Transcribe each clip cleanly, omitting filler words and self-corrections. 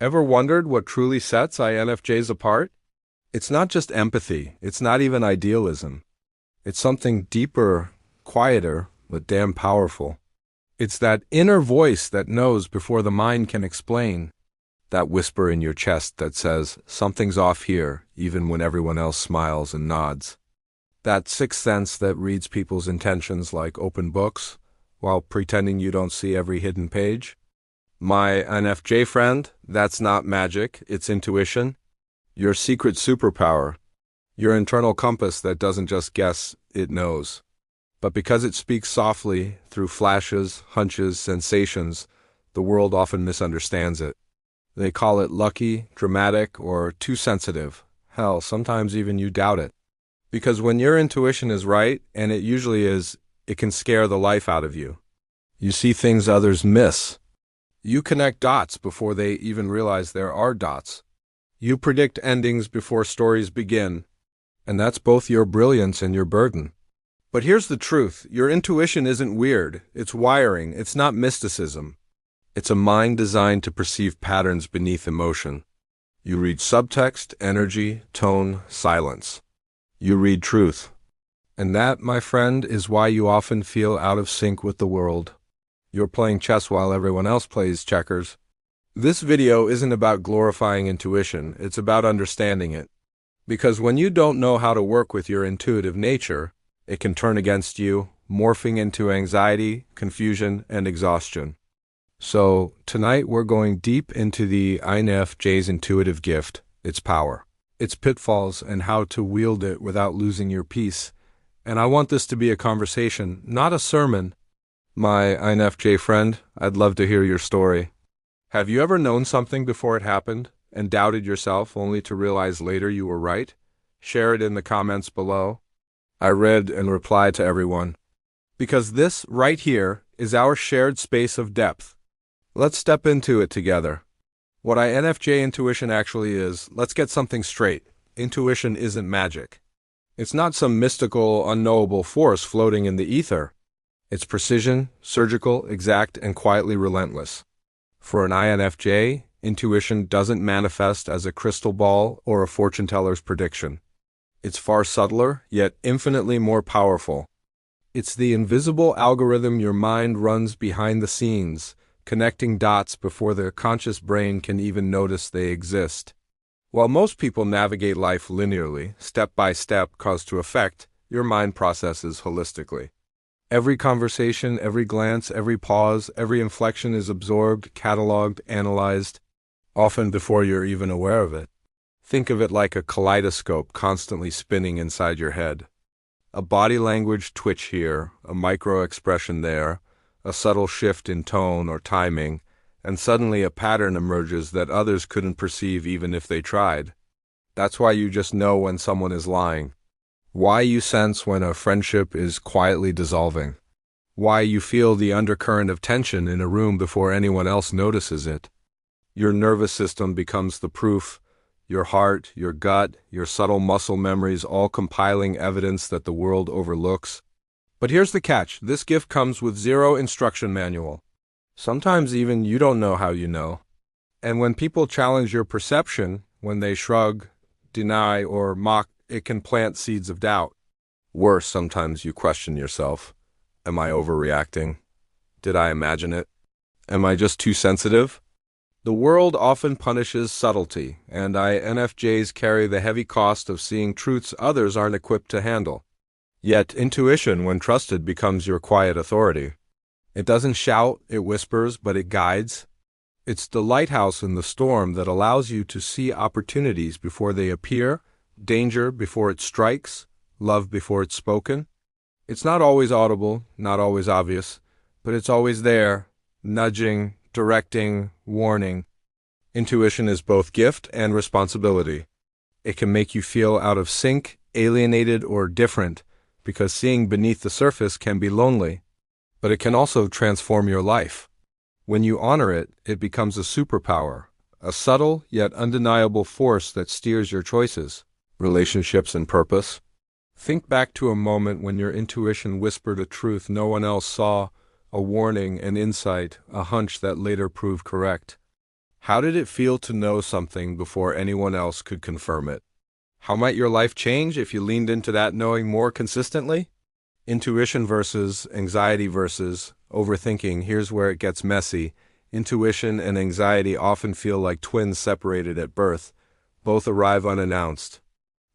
Ever wondered what truly sets INFJs apart? It's not just empathy, it's not even idealism. It's something deeper, quieter, but damn powerful. It's that inner voice that knows before the mind can explain. That whisper in your chest that says, something's off here, even when everyone else smiles and nods. That sixth sense that reads people's intentions like open books, while pretending you don't see every hidden page. My INFJ friend, that's not magic, it's intuition. Your secret superpower. Your internal compass that doesn't just guess, it knows. But because it speaks softly, through flashes, hunches, sensations, the world often misunderstands it. They call it lucky, dramatic, or too sensitive. Hell, sometimes even you doubt it. Because when your intuition is right, and it usually is, it can scare the life out of you. You see things others miss. You connect dots before they even realize there are dots. You predict endings before stories begin. And that's both your brilliance and your burden. But here's the truth. Your intuition isn't weird. It's wiring. It's not mysticism. It's a mind designed to perceive patterns beneath emotion. You read subtext, energy, tone, silence. You read truth. And that, my friend, is why you often feel out of sync with the world. You're playing chess while everyone else plays checkers. This video isn't about glorifying intuition, it's about understanding it. Because when you don't know how to work with your intuitive nature, it can turn against you, morphing into anxiety, confusion, and exhaustion. So, tonight we're going deep into the INFJ's intuitive gift, its power, its pitfalls, and how to wield it without losing your peace. And I want this to be a conversation, not a sermon. My INFJ friend, I'd love to hear your story. Have you ever known something before it happened and doubted yourself only to realize later you were right? Share it in the comments below. I read and replied to everyone. Because this, right here, is our shared space of depth. Let's step into it together. What INFJ intuition actually is, let's get something straight. Intuition isn't magic. It's not some mystical, unknowable force floating in the ether. It's precision, surgical, exact, and quietly relentless. For an INFJ, intuition doesn't manifest as a crystal ball or a fortune teller's prediction. It's far subtler, yet infinitely more powerful. It's the invisible algorithm your mind runs behind the scenes, connecting dots before the conscious brain can even notice they exist. While most people navigate life linearly, step by step, cause to effect, your mind processes holistically. Every conversation, every glance, every pause, every inflection is absorbed, cataloged, analyzed, often before you're even aware of it. Think of it like a kaleidoscope constantly spinning inside your head. A body language twitch here, a micro-expression there, a subtle shift in tone or timing, and suddenly a pattern emerges that others couldn't perceive even if they tried. That's why you just know when someone is lying. Why you sense when a friendship is quietly dissolving. Why you feel the undercurrent of tension in a room before anyone else notices it. Your nervous system becomes the proof, your heart, your gut, your subtle muscle memories all compiling evidence that the world overlooks. But here's the catch, this gift comes with zero instruction manual. Sometimes even you don't know how you know. And when people challenge your perception, when they shrug, deny, or mock, it can plant seeds of doubt. Worse, sometimes you question yourself. Am I overreacting? Did I imagine it? Am I just too sensitive? The world often punishes subtlety, and INFJs carry the heavy cost of seeing truths others aren't equipped to handle. Yet intuition, when trusted, becomes your quiet authority. It doesn't shout, it whispers, but it guides. It's the lighthouse in the storm that allows you to see opportunities before they appear, danger before it strikes, love before it's spoken. It's not always audible, not always obvious, but it's always there, nudging, directing, warning. Intuition is both gift and responsibility. It can make you feel out of sync, alienated, or different, because seeing beneath the surface can be lonely. But it can also transform your life. When you honor it, it becomes a superpower, a subtle yet undeniable force that steers your choices, relationships, and purpose. Think back to a moment when your intuition whispered a truth no one else saw, a warning, an insight, a hunch that later proved correct. How did it feel to know something before anyone else could confirm it? How might your life change if you leaned into that knowing more consistently? Intuition versus anxiety versus overthinking. Here's where it gets messy. Intuition and anxiety often feel like twins separated at birth. Both arrive unannounced.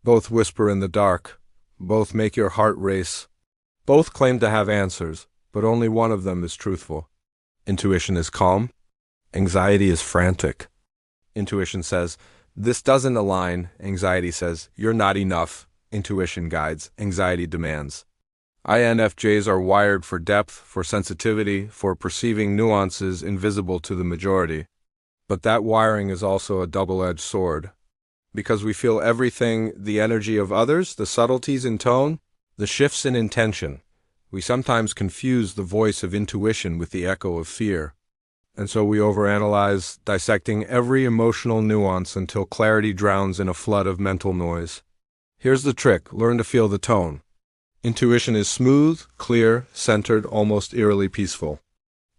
Both whisper in the dark. Both make your heart race. Both claim to have answers, but only one of them is truthful. Intuition is calm. Anxiety is frantic. Intuition says, "This doesn't align." Anxiety says, "You're not enough." Intuition guides. Anxiety demands. INFJs are wired for depth, for sensitivity, for perceiving nuances invisible to the majority. But that wiring is also a double-edged sword. Because we feel everything, the energy of others, the subtleties in tone, the shifts in intention, we sometimes confuse the voice of intuition with the echo of fear. And so we overanalyze, dissecting every emotional nuance until clarity drowns in a flood of mental noise. Here's the trick: learn to feel the tone. Intuition is smooth, clear, centered, almost eerily peaceful.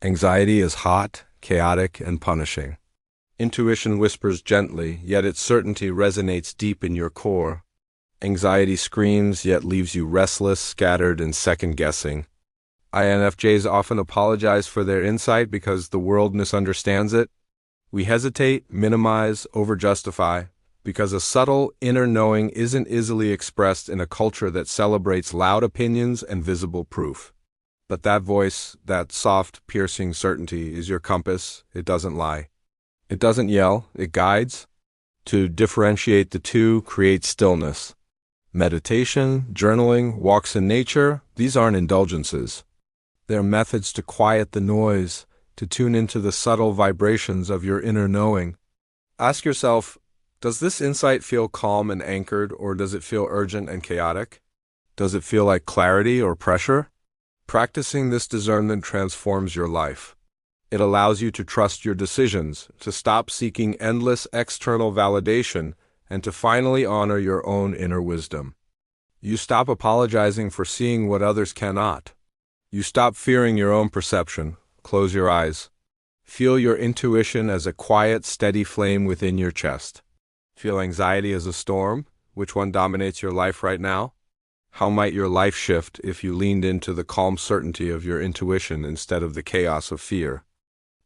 Anxiety is hot, chaotic, and punishing. Intuition whispers gently, yet its certainty resonates deep in your core. Anxiety screams, yet leaves you restless, scattered, and second-guessing. INFJs often apologize for their insight because the world misunderstands it. We hesitate, minimize, overjustify, because a subtle inner knowing isn't easily expressed in a culture that celebrates loud opinions and visible proof. But that voice, that soft, piercing certainty, is your compass. It doesn't lie. It doesn't yell, it guides. To differentiate the two, create stillness. Meditation, journaling, walks in nature, these aren't indulgences. They're methods to quiet the noise, to tune into the subtle vibrations of your inner knowing. Ask yourself, does this insight feel calm and anchored, or does it feel urgent and chaotic? Does it feel like clarity or pressure? Practicing this discernment transforms your life. It allows you to trust your decisions, to stop seeking endless external validation, and to finally honor your own inner wisdom. You stop apologizing for seeing what others cannot. You stop fearing your own perception. Close your eyes. Feel your intuition as a quiet, steady flame within your chest. Feel anxiety as a storm. Which one dominates your life right now? How might your life shift if you leaned into the calm certainty of your intuition instead of the chaos of fear?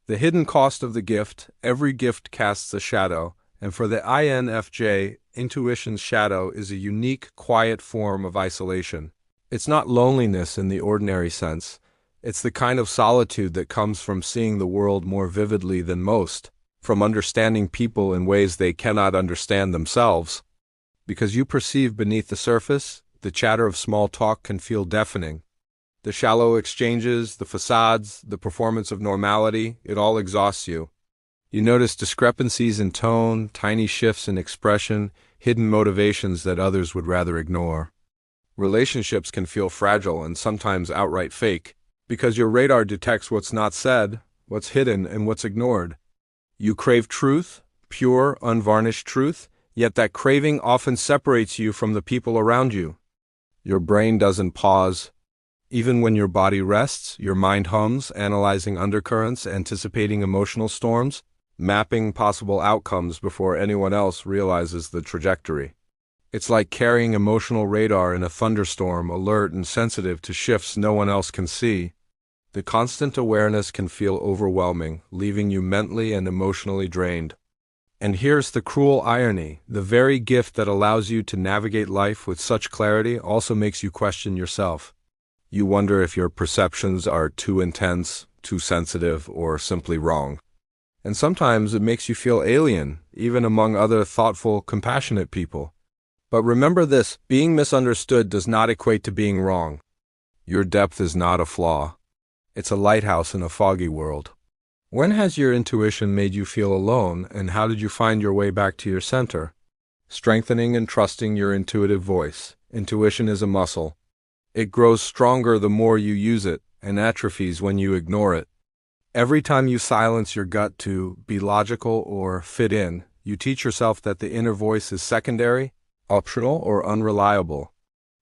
The hidden cost of the gift: every gift casts a shadow, and for the INFJ, intuition's shadow is a unique, quiet form of isolation. It's not loneliness in the ordinary sense. It's the kind of solitude that comes from seeing the world more vividly than most, from understanding people in ways they cannot understand themselves. Because you perceive beneath the surface, the chatter of small talk can feel deafening. The shallow exchanges, the facades, the performance of normality, it all exhausts you. You notice discrepancies in tone, tiny shifts in expression, hidden motivations that others would rather ignore. Relationships can feel fragile and sometimes outright fake, because your radar detects what's not said, what's hidden, and what's ignored. You crave truth, pure, unvarnished truth, yet that craving often separates you from the people around you. Your brain doesn't pause. Even when your body rests, your mind hums, analyzing undercurrents, anticipating emotional storms, mapping possible outcomes before anyone else realizes the trajectory. It's like carrying emotional radar in a thunderstorm, alert and sensitive to shifts no one else can see. The constant awareness can feel overwhelming, leaving you mentally and emotionally drained. And here's the cruel irony: the very gift that allows you to navigate life with such clarity also makes you question yourself. You wonder if your perceptions are too intense, too sensitive, or simply wrong. And sometimes it makes you feel alien, even among other thoughtful, compassionate people. But remember this: being misunderstood does not equate to being wrong. Your depth is not a flaw. It's a lighthouse in a foggy world. When has your intuition made you feel alone, and how did you find your way back to your center? Strengthening and trusting your intuitive voice. Intuition is a muscle. It grows stronger the more you use it, and atrophies when you ignore it. Every time you silence your gut to be logical or fit in, you teach yourself that the inner voice is secondary, optional, or unreliable.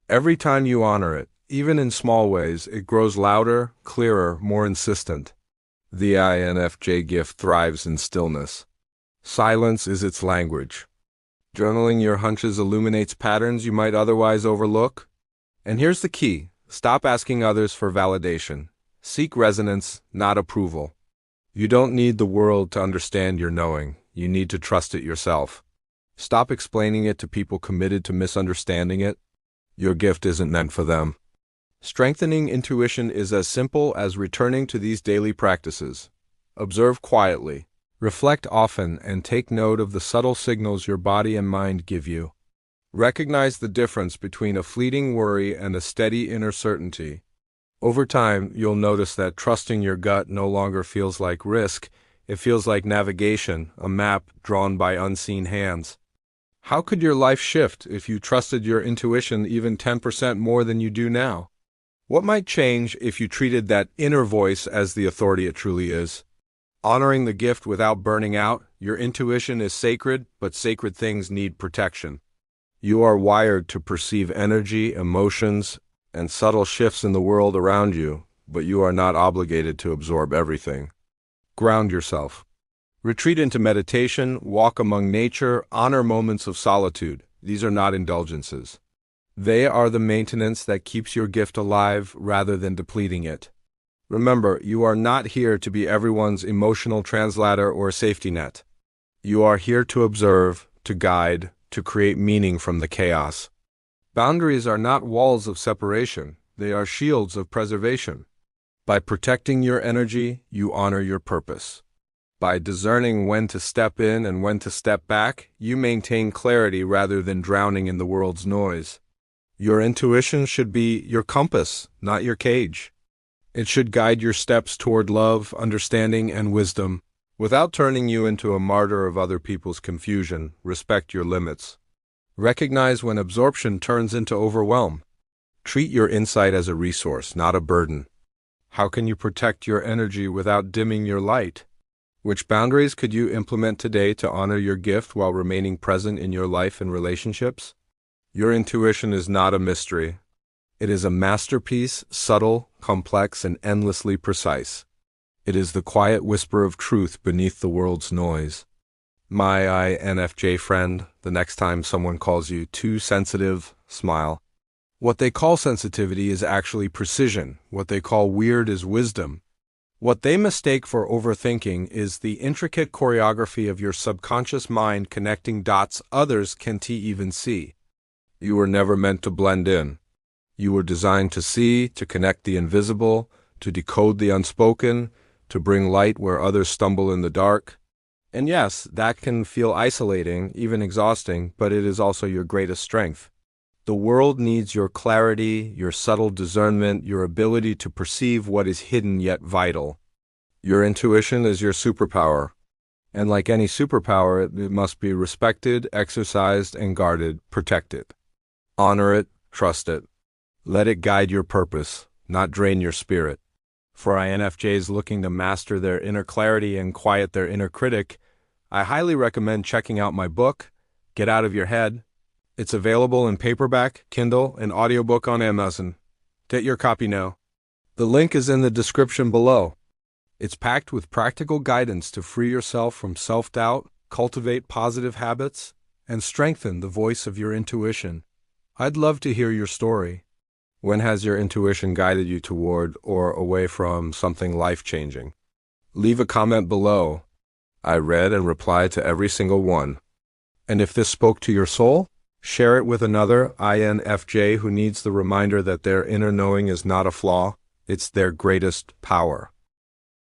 Every time you honor it, even in small ways, it grows louder, clearer, more insistent. The INFJ gift thrives in stillness. Silence is its language. Journaling your hunches illuminates patterns you might otherwise overlook. And here's the key: stop asking others for validation. Seek resonance, not approval. You don't need the world to understand your knowing. You need to trust it yourself. Stop explaining it to people committed to misunderstanding it. Your gift isn't meant for them. Strengthening intuition is as simple as returning to these daily practices. Observe quietly, reflect often, and take note of the subtle signals your body and mind give you. Recognize the difference between a fleeting worry and a steady inner certainty. Over time, you'll notice that trusting your gut no longer feels like risk. It feels like navigation, a map drawn by unseen hands. How could your life shift if you trusted your intuition even 10% more than you do now? What might change if you treated that inner voice as the authority it truly is? Honoring the gift without burning out. Your intuition is sacred, but sacred things need protection. You are wired to perceive energy, emotions, and subtle shifts in the world around you, but you are not obligated to absorb everything. Ground yourself. Retreat into meditation, walk among nature, honor moments of solitude. These are not indulgences. They are the maintenance that keeps your gift alive rather than depleting it. Remember, you are not here to be everyone's emotional translator or safety net. You are here to observe, to guide, to create meaning from the chaos. Boundaries are not walls of separation, they are shields of preservation. By protecting your energy, you honor your purpose. By discerning when to step in and when to step back, you maintain clarity rather than drowning in the world's noise. Your intuition should be your compass, not your cage. It should guide your steps toward love, understanding, and wisdom. Without turning you into a martyr of other people's confusion, respect your limits. Recognize when absorption turns into overwhelm. Treat your insight as a resource, not a burden. How can you protect your energy without dimming your light? Which boundaries could you implement today to honor your gift while remaining present in your life and relationships? Your intuition is not a mystery. It is a masterpiece, subtle, complex, and endlessly precise. It is the quiet whisper of truth beneath the world's noise. My INFJ friend, the next time someone calls you too sensitive, smile. What they call sensitivity is actually precision. What they call weird is wisdom. What they mistake for overthinking is the intricate choreography of your subconscious mind connecting dots others can't even see. You were never meant to blend in. You were designed to see, to connect the invisible, to decode the unspoken, to bring light where others stumble in the dark. And yes, that can feel isolating, even exhausting, but it is also your greatest strength. The world needs your clarity, your subtle discernment, your ability to perceive what is hidden yet vital. Your intuition is your superpower. And like any superpower, it must be respected, exercised, and guarded, protected. Honor it, trust it. Let it guide your purpose, not drain your spirit. For INFJs looking to master their inner clarity and quiet their inner critic, I highly recommend checking out my book, Get Out of Your Head. It's available in paperback, Kindle, and audiobook on Amazon. Get your copy now. The link is in the description below. It's packed with practical guidance to free yourself from self-doubt, cultivate positive habits, and strengthen the voice of your intuition. I'd love to hear your story. When has your intuition guided you toward or away from something life-changing? Leave a comment below. I read and replied to every single one. And if this spoke to your soul, share it with another INFJ who needs the reminder that their inner knowing is not a flaw, it's their greatest power.